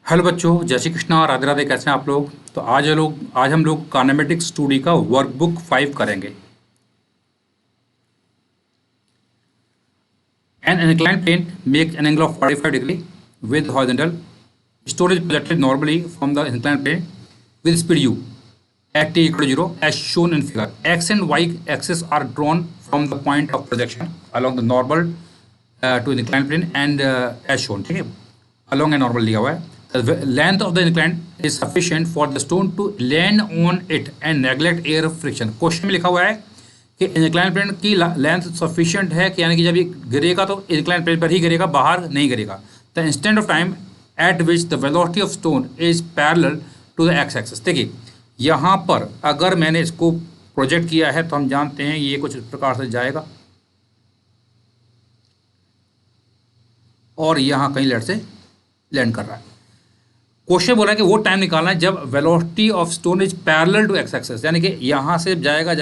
Hello बच्चों, जय श्री कृष्णा, राधे राधे। कैसे हैं आप लोग? तो आज हम लोग काइनेमेटिक्स 2D का वर्कबुक 5 करेंगे। An inclined plane makes an angle of 45 degree with horizontal. Stone is projected normally from the inclined plane with speed u at t equal to 0 as shown in figure. X and y axes are drawn from the point of projection along the normal to the inclined plane and as shown. ठीक है, along a normal लिया हुआ है. The length of the inclined is sufficient for the stone to land on it and neglect air friction. Question में लिखा हुआ है कि इंक्लाइन प्लेन की लेंथ सफिशिएंट है कि यानी कि जब ये गिरेगा तो इंक्लाइन प्लेन पर ही गिरेगा, बाहर नहीं गिरेगा. The instant of time at which the velocity of stone is parallel to the x axis. देखिए, यहाँ पर अगर मैंने इसको प्रोजेक्ट किया है तो हम जानते हैं ये कुछ इस प्रकार से जाएगा और यहाँ कहीं लेट से लैंड कर रहा है. क्वेश्चन बोला है कि वो टाइम निकालना है जब velocity of stone is parallel to x axis, यानी कि यहाँ से जाएगा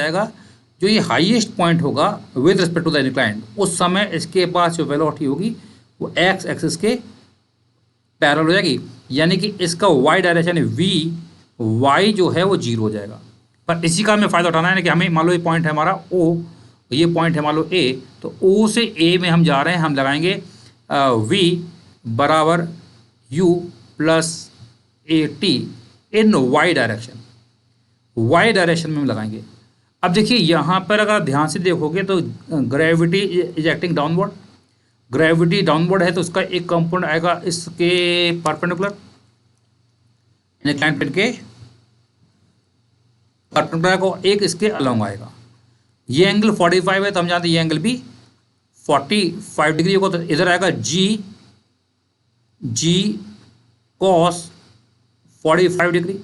जो ये हाईएस्ट पॉइंट होगा with respect to the inclined, उस समय इसके पास जो वेलोसिटी होगी वो एक्स एक्सिस के पैरेलल हो जाएगी. यानी कि इसका वाई डायरेक्शन वी वाई जो है वो जीरो हो जाएगा. पर इसी का हमें फ़ायदा उठाना है कि हमें मान लो ये पॉइंट है हमारा ओ, ये पॉइंट है मान लो ए, तो ओ से ए में हम जा रहे हैं, हम लगाएंगे वी बराबर u plus a t in y direction. Y direction में हम लगाएंगे. अब देखिए यहाँ पर अगर आप ध्यान से देखोगे तो gravity is acting downward. Gravity downward है तो उसका एक कंपोनेंट आएगा इसके परपेंडिकुलर, इंक्लाइंड प्लेन के परपेंडिकुलर को, एक इसके अलोंग आएगा. ये एंगल 45 है तो हम जानते हैं ये एंगल भी 45 डिग्री होगा. तो इधर आएगा जी कॉस 45 डिग्री,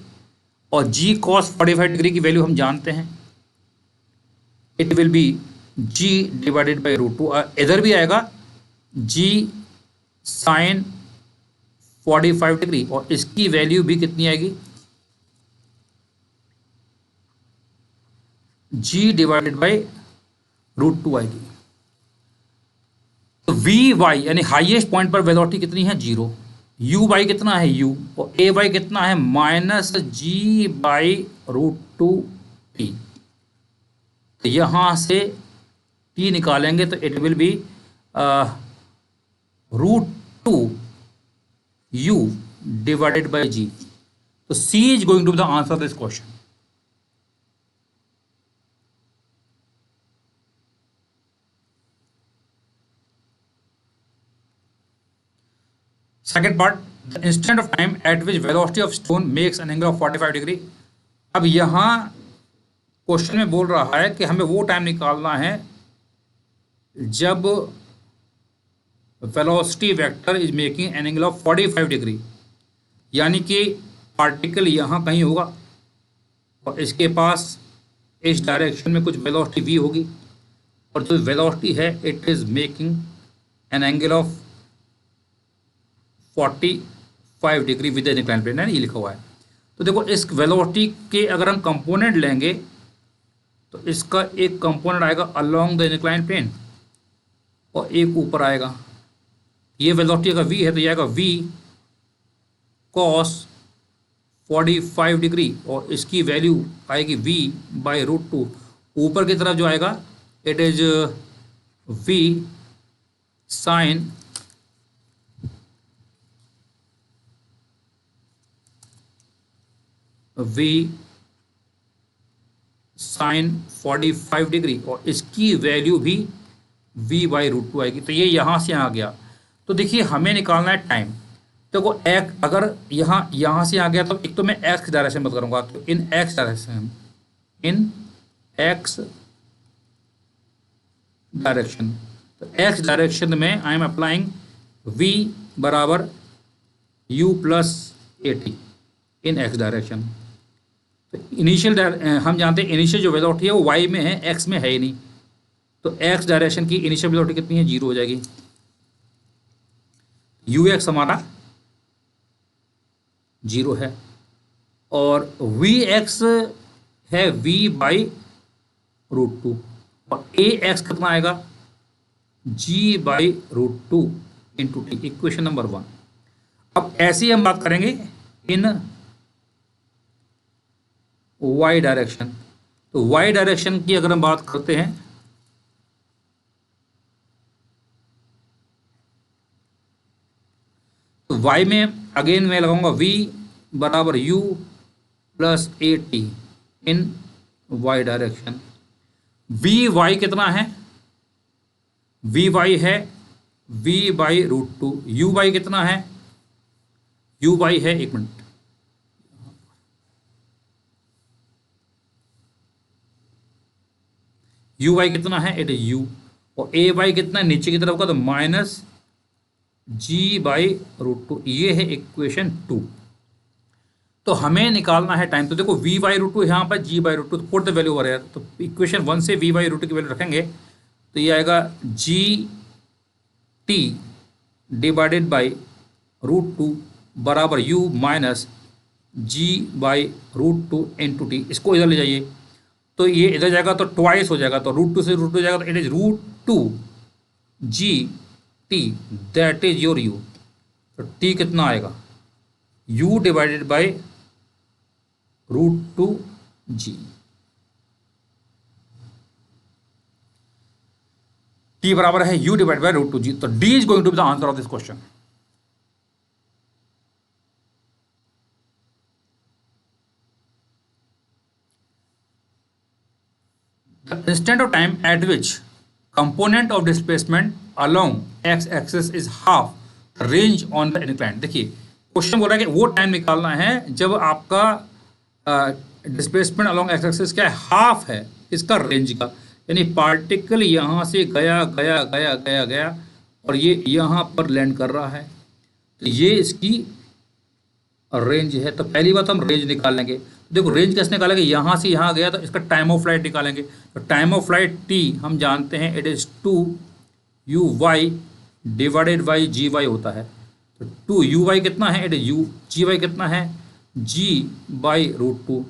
और जी कॉस 45 डिग्री की वैल्यू हम जानते हैं, it will be g divided by root two. इधर भी आएगा जी साइन 45 डिग्री और इसकी वैल्यू भी कितनी आएगी, जी डिवाइडेड बाई रूट टू आएगी. तो वी वाई यानी हाईएस्ट पॉइंट पर वेलोसिटी कितनी है, जीरो. यू बाई कितना है यू, और ए बाई कितना है minus g by root two t. तो यहाँ से टी निकालेंगे तो it will be root two u divided by g. तो c is going to be the answer this question. Second part, the instant of time at which velocity of stone makes an angle of 45 degree. अब यहाँ question में बोल रहा है कि हमें वो टाइम निकालना है जब velocity vector is making an angle of 45 degree, यानी कि पार्टिकल यहाँ कहीं होगा और इसके पास इस डायरेक्शन में कुछ वेलोसिटी वी होगी, और जो वेलोसिटी है it is making an angle of 45 degree with an inclined plane, ये लिखा हुआ है. तो देखो, इस वेलोसिटी के अगर हम कंपोनेंट लेंगे तो इसका एक कंपोनेंट आएगा अलोंग द इंक्लाइंड प्लेन और एक ऊपर आएगा. ये वेलोसिटी अगर v है तो ये आएगा v cos 45 डिग्री और इसकी वैल्यू आएगी v बाई रूट टू. ऊपर की तरफ जो आएगा it is v sine 45 degree और इसकी वैल्यू भी v बाई रूट टू आएगी. तो ये यहाँ से आ गया. तो देखिए, हमें निकालना है टाइम. देखो एक्स अगर यहाँ से आ गया तो एक तो मैं एक्स डायरेक्शन में करूँगा, तो इन एक्स डायरेक्शन तो एक्स डायरेक्शन में आई एम अप्लाइंग v बराबर u plus a t in x direction. तो इनिशियल हम जानते हैं इनिशियल जो वेलोसिटी है वो y में है, x में है ही नहीं. तो x डायरेक्शन की इनिशियल वेलोसिटी कितनी है, जीरो हो जाएगी. यू एक्स हमारा जीरो है और वी एक्स है v बाई रूट टू, और ए एक्स कितना आएगा, g by root two into t. Equation number 1. अब ऐसे ही हम बात करेंगे इन वाई डायरेक्शन। तो वाई डायरेक्शन की अगर हम बात करते हैं तो वाई में अगेन मैं लगाऊंगा v बराबर u plus a t in y direction. V y कितना है? वी वाई है v by root two. U y कितना है? यू वाई है, एक मिनट, यू वाई कितना है? It is you. और ए वाई कितना है नीचे की तरफ का? तो minus g by root two. ये है इक्वेशन 2। तो हमें निकालना है टाइम। तो देखो वी बाई रूट टू यहाँ पर जी बाई रूट टू, तो put the value over here. तो इक्वेशन 1 से वी बाई रूट टू की वैल्यू रखेंगे तो ये आएगा g t divided by root two बराबर u minus g by root two into t. इसको इधर ले जाइए तो ये इधर जाएगा तो ट्वाइस हो जाएगा, तो रूट टू से रूट टू जाएगा तो it is root two g t, that is your u. तो टी कितना आएगा? U divided by root two g. T बराबर है u divide by root two g. तो d is going to be the answer of this question. The instant of time at which component of displacement along x-axis is half the range on the incline। देखिए question बोल रहा है कि वो time निकालना है जब आपका डिस्प्लेसमेंट अलोंग एक्स एक्सिस क्या है? हाफ है इसका रेंज का। यानी पार्टिकल यहाँ से गया गया गया गया गया और ये यहाँ पर लैंड कर रहा है, तो ये इसकी रेंज है। तो पहली बात हम रेंज निकालेंगे। तो देखो रेंज कैसे निकालेंगे? यहाँ से यहाँ गया तो इसका टाइम ऑफ फ्लाइट निकालेंगे। तो टाइम ऑफ फ्लाइट टी हम जानते हैं it is 2 u y divided by g y होता है। तो 2 यू वाई कितना है? It is u. G y कितना है? G by root two.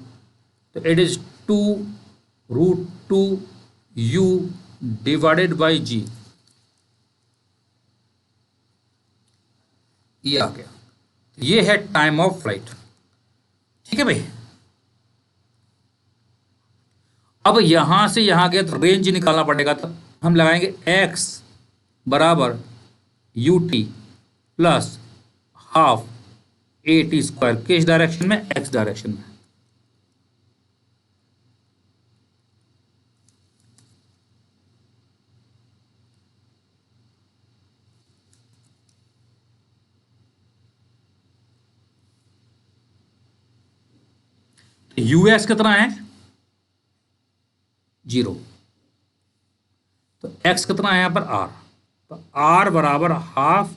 तो it is 2 root two u divided by g. ये आ गया। ये है टाइम ऑफ फ्लाइट। ठीक है भाई। अब यहां से यहां गया तो रेंज निकालना पड़ेगा। तो हम लगाएंगे x बराबर u t plus half a t square. किस डायरेक्शन में? x डायरेक्शन में। यूएस कितना है? 0। तो x कितना है यहाँ पर? r। तो r बराबर half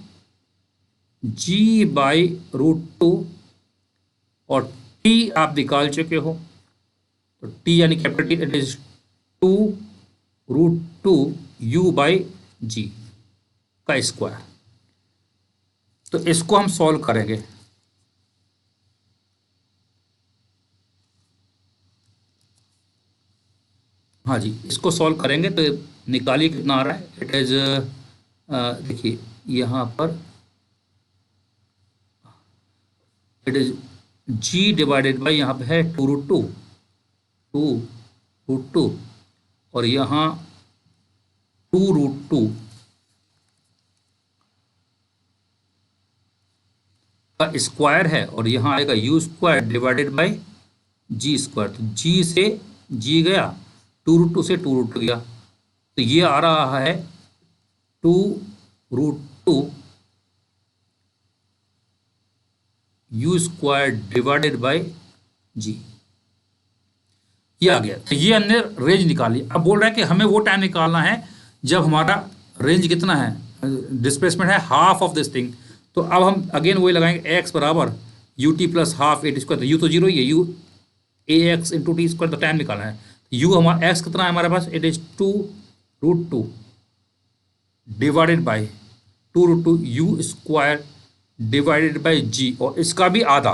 g by root two और t आप निकाल चुके हो। तो t यानी capital t it is 2 root two u by g का स्क्वायर। तो इसको हम सॉल्व करेंगे। हाँ जी, इसको सॉल्व करेंगे तो निकालिए कितना आ रहा है। इट इज देखिए यहाँ पर it is g divided by यहाँ पे है 2 रूट टू, 2 रूट टू और यहाँ 2 रूट टू का स्क्वायर है और यहाँ आएगा u square divided by g square. तो जी से जी गया, 2 रूट टू से 2 रूट गया, तो ये आ रहा है 2 root two u square divided by g. ये आ गया। तो ये हमने रेंज निकाली। अब बोल रहा है कि हमें वो टाइम निकालना है जब हमारा रेंज कितना है, डिस्प्लेसमेंट है हाफ ऑफ दिस थिंग। तो अब हम अगेन वही लगाएंगे x बराबर u t plus half a t square. तो यू तो 0 ही है, u a x into t square. तो टाइम निकालना है। यू हमारा एक्स कितना है हमारे पास? It is 2 root two divided by 2 root two u square divided by g और इसका भी आधा,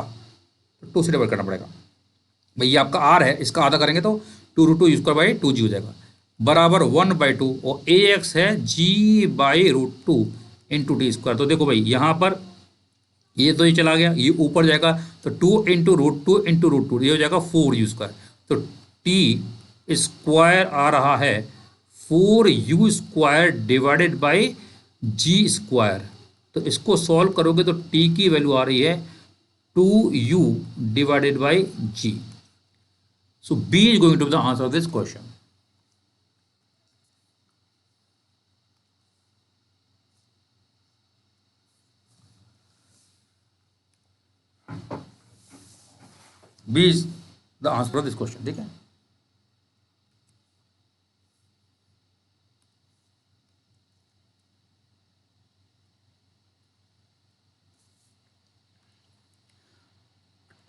तो 2 से डिवाइड करना पड़ेगा भाई। ये आपका आर है, इसका आधा करेंगे तो 2 root two u square by 2 g हो जाएगा बराबर 1/2 और ए एक्स है g by root two into t square. तो देखो भाई यहाँ पर ये तो ये चला गया, ये ऊपर जाएगा तो 2 × √2 × √2 ये हो जाएगा 4u²। तो टी स्क्वायर आ रहा है 4u² डिवाइडेड बाई g²। तो इसको सॉल्व करोगे तो टी की वैल्यू आ रही है 2u divided by g। So B is going to be the answer of this question. B is the answer of this question. ठीक है।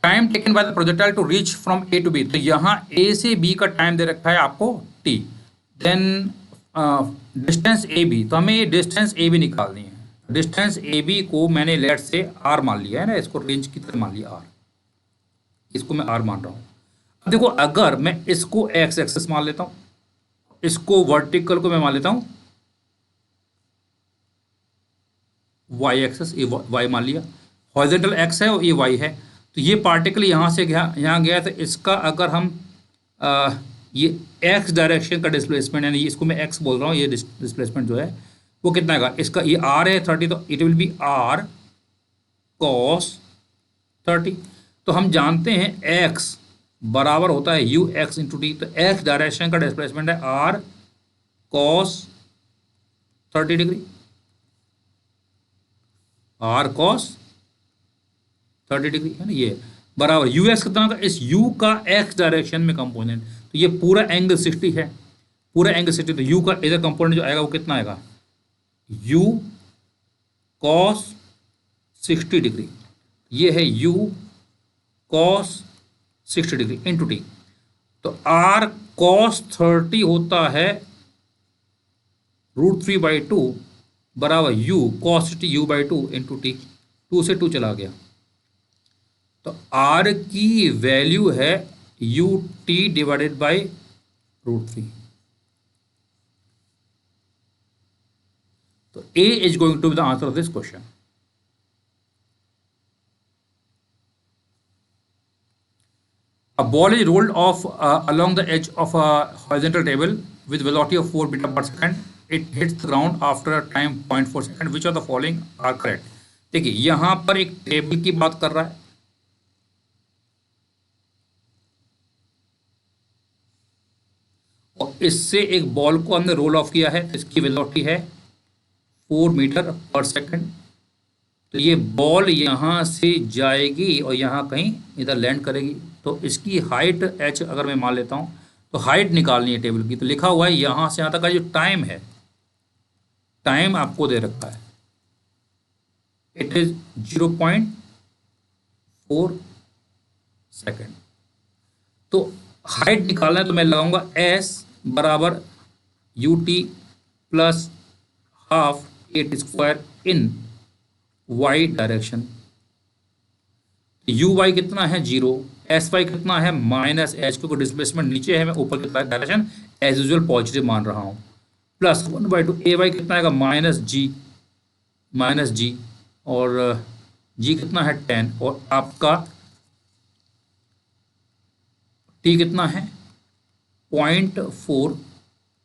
Time taken by the projectile to reach from A to B. तो यहाँ ए से B का time दे रखा है आपको t. Then distance A B, तो हमें ये डिस्टेंस ए बी निकालनी है। डिस्टेंस ए बी को मैंने लेट से आर मान लिया है ना, इसको रेंज की तरह मान लिया आर, इसको मैं आर मान रहा हूँ। अब देखो अगर मैं इसको एक्स एक्सेस मान लेता हूँ, इसको वर्टिकल को मैं मान लेता हूँ वाई एक्सेस, ये वाई मान लिया, हॉरिजॉन्टल एक्स है और ये वाई है। तो ये पार्टिकल यहाँ से गया यहाँ गया, तो इसका अगर हम ये एक्स डायरेक्शन का डिस्प्लेसमेंट, यानी इसको मैं एक्स बोल रहा हूँ, ये डिस्प्लेसमेंट जो है वो कितना आएगा, इसका ये आर है 30, तो it will be r cos 30। तो हम जानते हैं एक्स बराबर होता है यू एक्स इंटू टी। तो एक्स डायरेक्शन का डिस्प्लेसमेंट है r cos 30 degree, r cos 30 degree है ना, ये बराबर यू एक्स कितना होगा, इस यू का एक्स डायरेक्शन में कंपोनेंट। तो ये पूरा एंगल 60 है, पूरा एंगल 60। तो यू का इधर कंपोनेंट जो आएगा वो कितना आएगा, यू कॉस 60 डिग्री। ये है you cos 60 degree into t. तो आर कॉस 30 होता है √3/2 बराबर you cos 60 u/2 into T. 2 से 2 चला गया, तो आर की वैल्यू है यू टी डिवाइडेड बाई √3। तो a is going to be the answer of this question. A ball is rolled off along the edge of a horizontal table with velocity of 4 meter per second. It hits the ground after a time 0.4 second. Which of the following are correct? देखिए यहां पर एक table की बात कर रहा है, और इससे एक बॉल को हमने रोल ऑफ किया है, इसकी वेलोसिटी है 4 मीटर पर सेकंड। तो ये बॉल यहाँ से जाएगी और यहाँ कहीं इधर लैंड करेगी। तो इसकी हाइट h अगर मैं मान लेता हूँ, तो हाइट निकालनी है टेबल की। तो लिखा हुआ है यहाँ से यहाँ तक का जो टाइम है, टाइम आपको दे रखा है, इट इज 0.4 सेकेंड। तो हाइट निकालना है तो मैं लगाऊंगा s बराबर यू टी प्लस हाफ 8² इन y डायरेक्शन। यू वाई कितना है 0, एस वाई कितना है -h, क्योंकि डिस्प्लेसमेंट नीचे है, मैं ऊपर की डायरेक्शन एज यूजुअल पॉजिटिव मान रहा हूँ, प्लस 1/2 ए वाई कितना आएगा -g, और g कितना है 10, और आपका t कितना है 0.4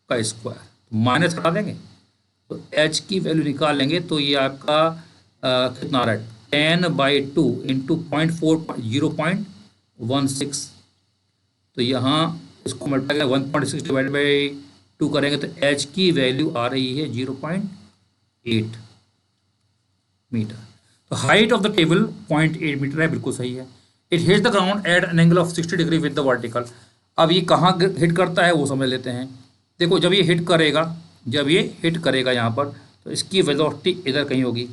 का स्क्वायर, माइनस हटा देंगे तो h की वैल्यू निकाल लेंगे। तो ये आपका कितना आ रहा है 10/2 इंटू 0.4 0.16। तो यहाँ इसको मल्टीप्लाई 1.6 डिवाइड बाई 2 करेंगे तो h की वैल्यू आ रही है 0.8 मीटर। तो height of the table 0.8 metre है, बिल्कुल सही है। It hits the ground at an angle of 60 degree with the vertical. अब ये कहाँ हिट करता है वो समझ लेते हैं। देखो जब ये हिट करेगा यहाँ पर, तो इसकी वेलोसिटी इधर कहीं होगी।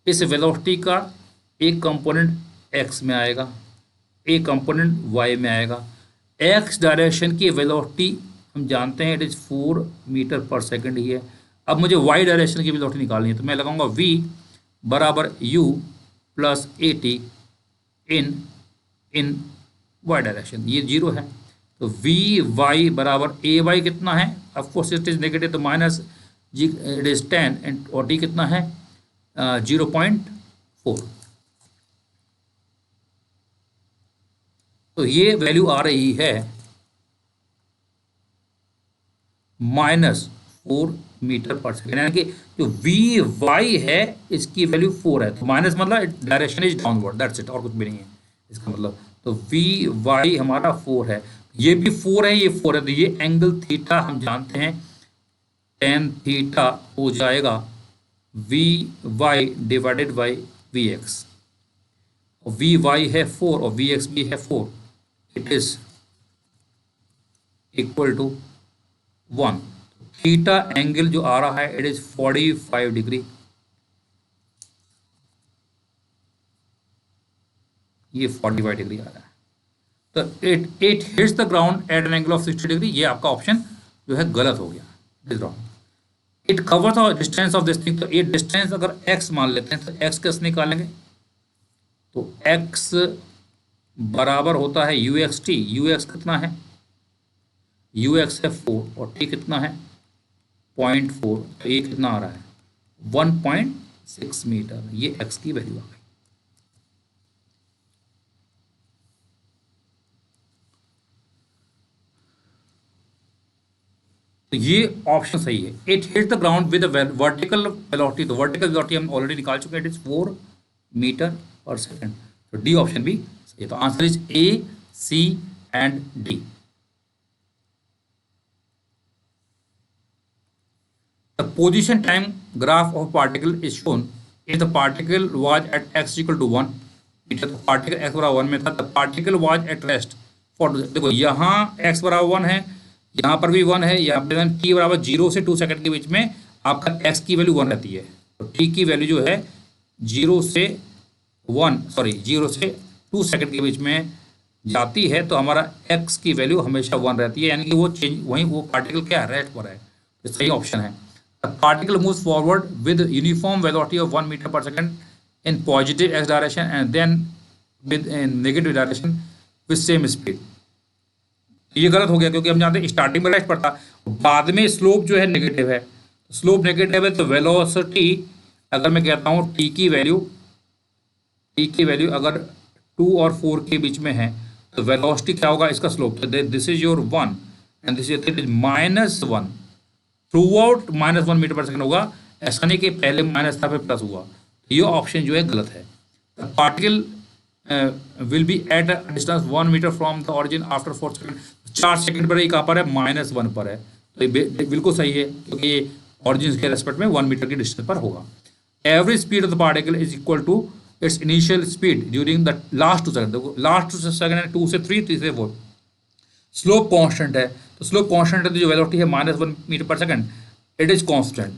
इस वेलोसिटी का एक कंपोनेंट x में आएगा, एक कंपोनेंट y में आएगा। x डायरेक्शन की वेलोसिटी हम जानते हैं it is 4 metre per second ही है। अब मुझे y डायरेक्शन की वेलोसिटी निकालनी है, तो मैं लगाऊंगा v बराबर u plus a t in y direction, ये 0 है। तो वी वाई बराबर ए वाई कितना है, ऑफकोर्स इट इज नेगेटिव, तो minus G it is 10 and और टी कितना है 0.4। तो ये वैल्यू आ रही है -4 मीटर पर सेकेंड, यानी कि जो वी वाई है इसकी वैल्यू 4 है, तो माइनस मतलब direction is downward, that's it, और कुछ भी नहीं है इसका मतलब। तो वी वाई हमारा 4 है, ये भी 4 है, ये 4 है, तो ये एंगल थीटा हम जानते हैं टेन थीटा हो जाएगा v y divided by v x. और वी वाई है 4 और वी एक्स भी है 4, it is equal to 1। Theta angle जो आ रहा है इट इज 45 डिग्री, ये 45 डिग्री आ रहा है। तो it hits the ground at an angle of 60 degree, ये आपका ऑप्शन जो है गलत हो गया, it is wrong. It covers the distance of this thing, तो ये डिस्टेंस अगर x मान लेते हैं तो x कैसे निकालेंगे, तो x बराबर होता है u x T, you x कितना है, यू एक्स है 4 और t कितना है 0.4, तो ये कितना आ रहा है 1.6 मीटर, ये x की वैल्यू आ गई। तो ये ऑप्शन सही है, it hit the ground with vertical velocity, तो वर्टिकल वेलोसिटी हम ऑलरेडी निकाल चुके हैं, it is 4 metre per second, तो डी ऑप्शन भी सही है। तो answer is A C and D. The position time graph of particle is shown if the particle was at x equal to 1 metre, तो particle x बराबर 1 में था, the particle was at rest for, देखो यहाँ x बराबर 1 है, यहाँ पर भी 1 है, यहाँ पे t बराबर 0 से 2 सेकंड के बीच में आपका x की वैल्यू 1 रहती है, तो t की वैल्यू जो है 0 से 2 सेकंड के बीच में जाती है, तो हमारा x की वैल्यू हमेशा 1 रहती है, यानी कि वो चेंज वहीं वो पार्टिकल क्या है रेस्ट पर है, तो सही ऑप्शन है। The particle moves forward with uniform velocity of 1 meter per second in positive x direction and then with in negative direction with same speed। ये गलत हो गया क्योंकि हम जानते हैं स्टार्टिंग में रेस्ट पर था, बाद में स्लोप जो है नेगेटिव है, स्लोप नेगेटिव है, तो वेलोसिटी अगर मैं कहता हूँ टी की वैल्यू अगर 2 और 4 के बीच में है, तो वेलोसिटी क्या होगा इसका स्लोप, तो this is your 1 and this is -1, throughout -1 metre per second होगा, ऐसा नहीं कि पहले माइनस था फिर प्लस हुआ, तो ये ऑप्शन जो है गलत है। Particle will be at distance 1 metre from the origin after 4 second, 4 second पर ही कहाँ पर है -1 पर है, तो ये बिल्कुल सही है क्योंकि ये ऑरिजिन के रेस्पेक्ट में 1 मीटर की डिस्टेंस पर होगा। Average speed of the particle is equal to its initial speed during the last 2 second, देखो लास्ट 2 सेकंड 2 से 3 3 से 4, स्लोप कांस्टेंट है, तो स्लोप कांस्टेंट है तो जो वेलोसिटी है -1 metre per second it is constant,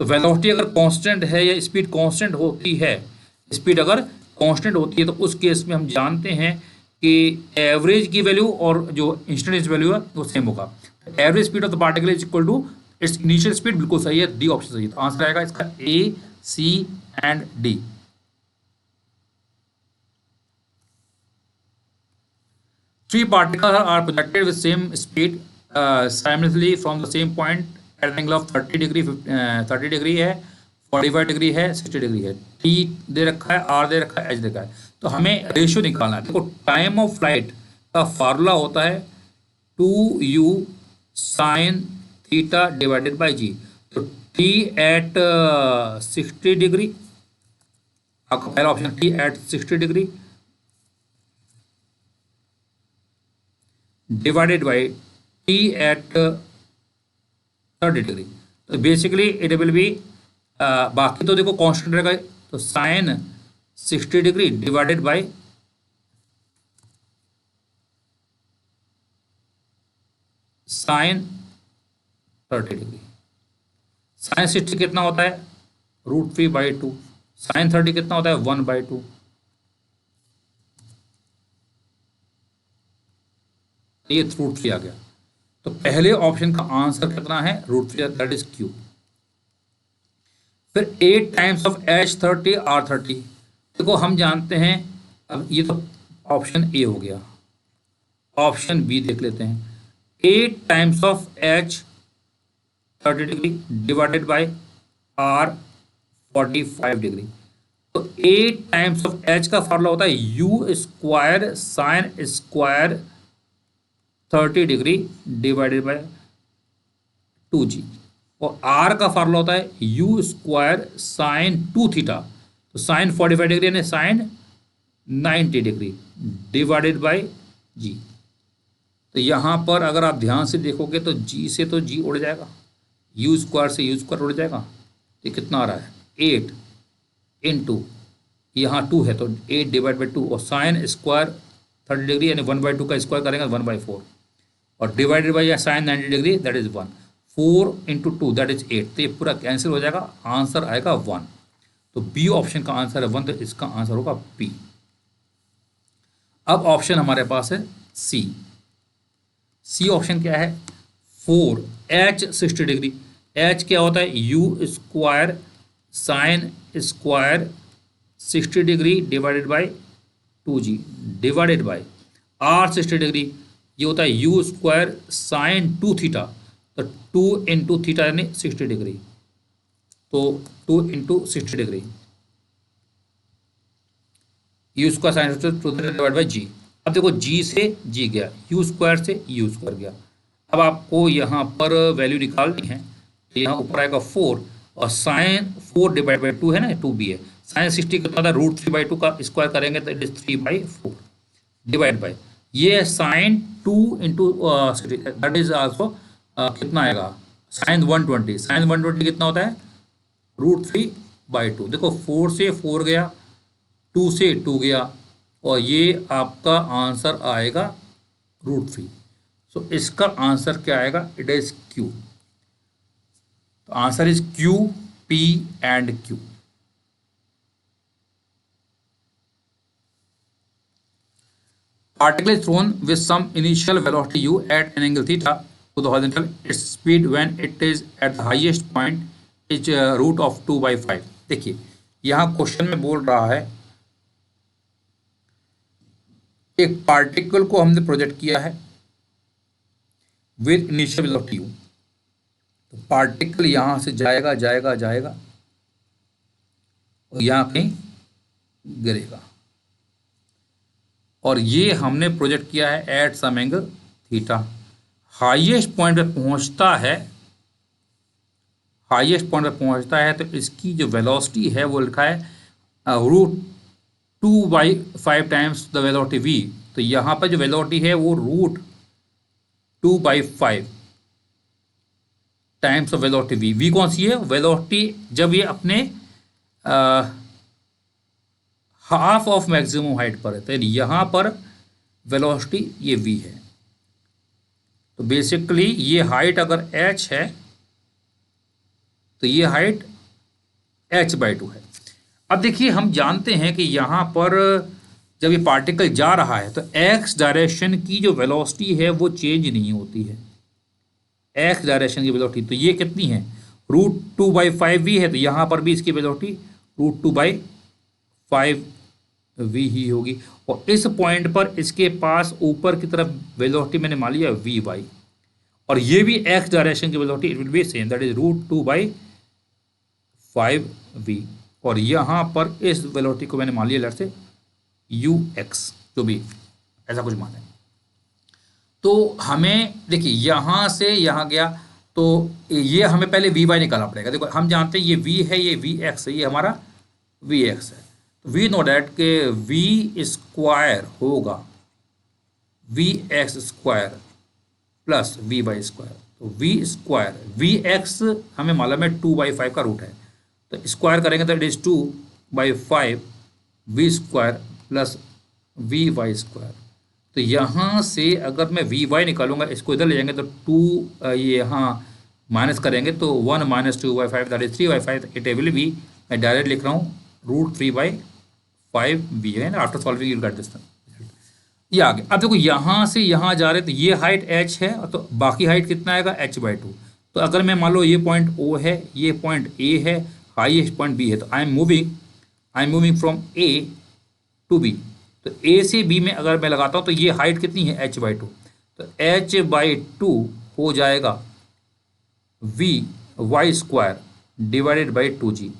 तो वेलोसिटी अगर कांस्टेंट है या स्पीड कांस्टेंट होती है, स्पीड अगर कांस्टेंट होती है तो उस केस में हम जानते हैं कि एवरेज की वैल्यू और जो इंस्टेंटेनियस वैल्यू है वो सेम होगा। Average speed of the particle is equal to its initial speed, बिल्कुल सही है, डी ऑप्शन सही है, तो आंसर आएगा इसका a C and d. Three particles are projected with same speed simultaneously from the same point at an angle of 30 degree, 30 degree है, 45 degree है, 60 डिग्री है, T दे रखा है, R दे रखा है, H दे रखा है, तो हमें रेशियो निकालना है। देखो टाइम ऑफ फ्लाइट का फार्मूला होता है 2u sin theta divided by g, तो T एट 60 डिग्री, आपका पहला option T at 60 degree divided by t at 30 degree, तो बेसिकली इट विल बी, बाकी तो देखो कांस्टेंट रहेगा, तो sine 60 degree divided by sine 30 degree, sine 60 कितना होता है √3/2, साइन 30 कितना होता है 1/2, ये √3 आ गया, तो पहले ऑप्शन का आंसर कितना है √3, दैट इज क्यू। फिर 8 टाइम्स ऑफ H30 R30, देखो हम जानते हैं, अब ये तो ऑप्शन ए हो गया, ऑप्शन बी देख लेते हैं, 8 times of H30 degree divided by R45 degree, तो 8 टाइम्स ऑफ H का फॉर्मूला होता है U² sin² square 30 degree divided bye 2g। और r का फार्मूला होता है u स्क्वायर साइन 2 थीटा, तो साइन 45 डिग्री यानी sine 90 degree divided by g। तो यहाँ पर अगर आप ध्यान से देखोगे तो g से तो g उड़ जाएगा, u स्क्वायर से u स्क्वायर उड़ जाएगा। ये कितना आ रहा है 8 इंटू यहाँ 2 है तो 8 डिवाइड बाई 2, और साइन स्क्वायर 30 डिग्री यानी 1/2 का स्क्वायर करेंगे 1/4, और divided by sign 90 degree that is 1, 4 into 2 that is 8। तो ये पूरा कैंसिल हो जाएगा, आंसर आएगा 1। तो बी ऑप्शन का आंसर है 1, तो इसका आंसर होगा बी। अब ऑप्शन हमारे पास है सी। सी ऑप्शन क्या है 4 h 60 डिग्री। h क्या होता है u square sine square 60 degree divided bye 2g divided by r 60 degree, ये होता है u स्क्वायर साइन 2 थीटा, तो 2 इंटू थीटा यानी 60 डिग्री, तो 2 into 60 degree u square sine 2 divide by g। अब देखो g से g गया, u स्क्वायर से u स्क्वायर गया। अब आपको यहाँ पर वैल्यू निकालनी है, तो यहाँ ऊपर आएगा 4 और साइन 4 डिवाइड बाई 2 है ना 2b है, साइन 60 कितना था √3/2 का स्क्वायर करेंगे तो इट इज 3/4 डिवाइड बाई ये sine 2 into that is also कितना आएगा साइन 120। साइन 120 कितना होता है √3/2। देखो 4 से 4 गया, 2 से 2 गया, और ये आपका आंसर आएगा √3। सो इसका आंसर क्या आएगा इट इज Q। तो answer is Q, P and Q। Particle is thrown with some initial velocity u at an angle theta to the horizontal. Its speed when it is at the highest point is root of 2/5। देखिए यहाँ question में बोल रहा है एक particle को हमने project किया है विद इनिशियल वेलोसिटी u। तो पार्टिकल यहाँ से जाएगा जाएगा जाएगा और यहाँ कहीं गिरेगा, और ये हमने प्रोजेक्ट किया है at some angle theta. Highest point पे पहुंचता है, हाईएस्ट पॉइंट पे पहुंचता है तो इसकी जो वेलोसिटी है वो लिखा है √2/5 टाइम्स द वेलोसिटी v। तो यहाँ पर जो वेलोसिटी है वो √2/5 times of velocity v। v कौन सी है वेलोसिटी जब ये अपने हाफ ऑफ मैक्सिमम हाइट पर है, तो यहाँ पर वेलोसिटी ये v है। तो बेसिकली ये हाइट अगर h है तो ये हाइट h/2 है। अब देखिए हम जानते हैं कि यहाँ पर जब ये पार्टिकल जा रहा है तो x डायरेक्शन की जो वेलोसिटी है वो चेंज नहीं होती है, x डायरेक्शन की वेलोसिटी। तो ये कितनी है √2/5v है, तो यहाँ पर भी इसकी वेलोसिटी √2/5v ही होगी। और इस पॉइंट पर इसके पास ऊपर की तरफ वेलोसिटी मैंने मान लिया vy, और ये भी x डायरेक्शन की velocity it will B same that is √2/5v। और यहाँ पर इस वेलोसिटी को मैंने मान लिया लेट्स से ux, जो भी ऐसा कुछ मान है। तो हमें देखिए यहाँ से यहाँ गया तो ये हमें पहले vy निकालना पड़ेगा। देखो हम जानते हैं ये v है, ये vx है, ये हमारा vx है। तो वी नो डैट के v स्क्वायर होगा vx square plus vy square. तो v स्क्वायर vx हमें मालूम है 2/5 का रूट है, तो स्क्वायर करेंगे तो it is 2/5 v square plus vy square. तो यहाँ से अगर मैं vy निकालूंगा, इसको इधर ले जाएंगे तो 2 ये यहाँ माइनस करेंगे तो 1 - 2/5 that is 3/5। It will B, मैं डायरेक्ट लिख रहा हूँ √3/5v है ना। After solving you get this, ये आ गया। अब देखो यहाँ से यहाँ जा रहे तो ये हाइट h है, तो बाकी हाइट कितना आएगा h/2। तो अगर मैं मान लो ये पॉइंट O है, ये पॉइंट A है, हाईएस्ट पॉइंट B है, तो I am moving from A to B। तो A से B में अगर मैं लगाता हूँ तो ये हाइट कितनी है h/2, तो h/2 हो जाएगा vy square divided by 2g,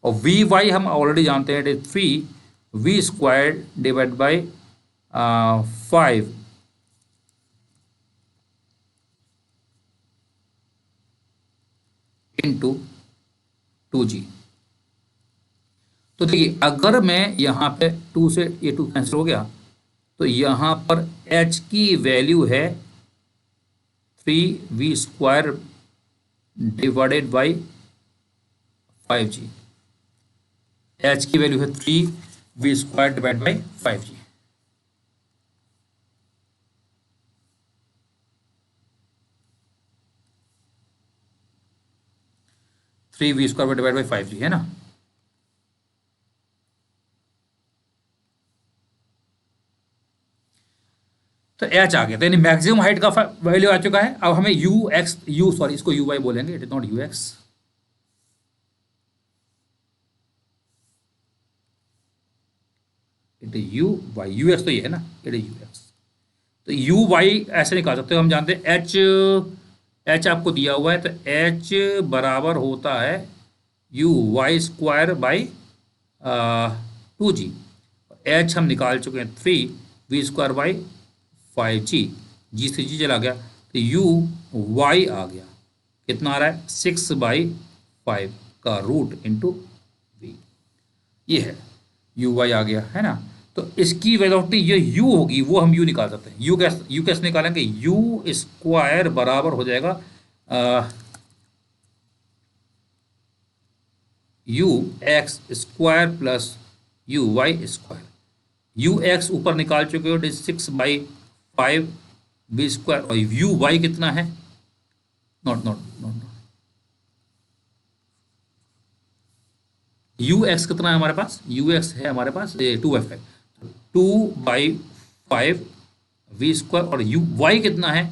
और vy हम ऑलरेडी जानते हैं 3v square divide by 5 into 2g। तो देखिए अगर मैं यहाँ पे 2 से ये 2 कैंसिल हो गया, तो यहाँ पर h की वैल्यू है 3v² divided by 5g। h की वैल्यू है 3v² divide by 5g। Three v square divide by 5g है ना। तो एच आ गया, तो यानी मैक्सिमम हाइट का वैल्यू आ चुका है। अब हमें सॉरी इसको यू वाई बोलेंगे, it is not u x. It is u y, u x तो ये है ना, इट इज यू एक्स। तो यू वाई ऐसे निकाल सकते हो, हम जानते हैं एच, एच आपको दिया हुआ है, तो एच बराबर होता है u y square by 2g। H हम निकाल चुके हैं 3v² बाई 5g। जी से जी चला गया, तो यू वाई आ गया, कितना आ रहा है 6/5 का रूट इंटू वी। ये है यू वाई आ गया है ना। तो इसकी वेलोसिटी ये यू होगी, वो हम यू निकाल सकते हैं। यू कैसे निकालेंगे, यू स्क्वायर बराबर हो जाएगा u x square plus u y square. U x ऊपर निकाल चुके हो, 6/5 बी स्क्वायर, और यू वाई कितना है, not not not not, u x कितना है हमारे पास, यू एक्स है हमारे पास 2f है, 2/5 वी स्क्वायर, और यू वाई कितना है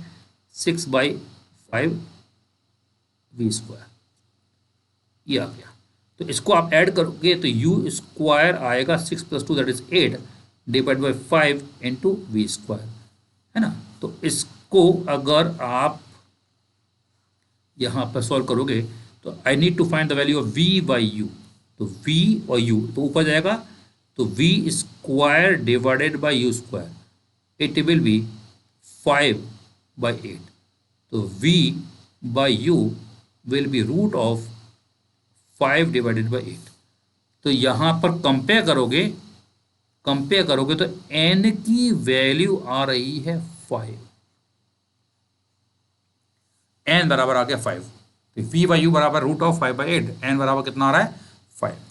6/5 वी स्क्वायर। ये आ गया। तो इसको आप ऐड करोगे तो यू स्क्वायर आएगा 6 + 2 that is 8 divide by 5 into v square, है ना। तो इसको अगर आप यहाँ पर सॉल्व करोगे तो I need to find the value of v by u. तो v और u तो ऊपर जाएगा, तो v square divided by u square, it will be 5/8। तो v by u will be root of 5 divided by 8। तो यहाँ पर कंपेयर करोगे तो n की वैल्यू आ रही है 5, n बराबर आ गया 5। तो v बाई यू बराबर रूट ऑफ 5/8, n बराबर कितना आ रहा है 5।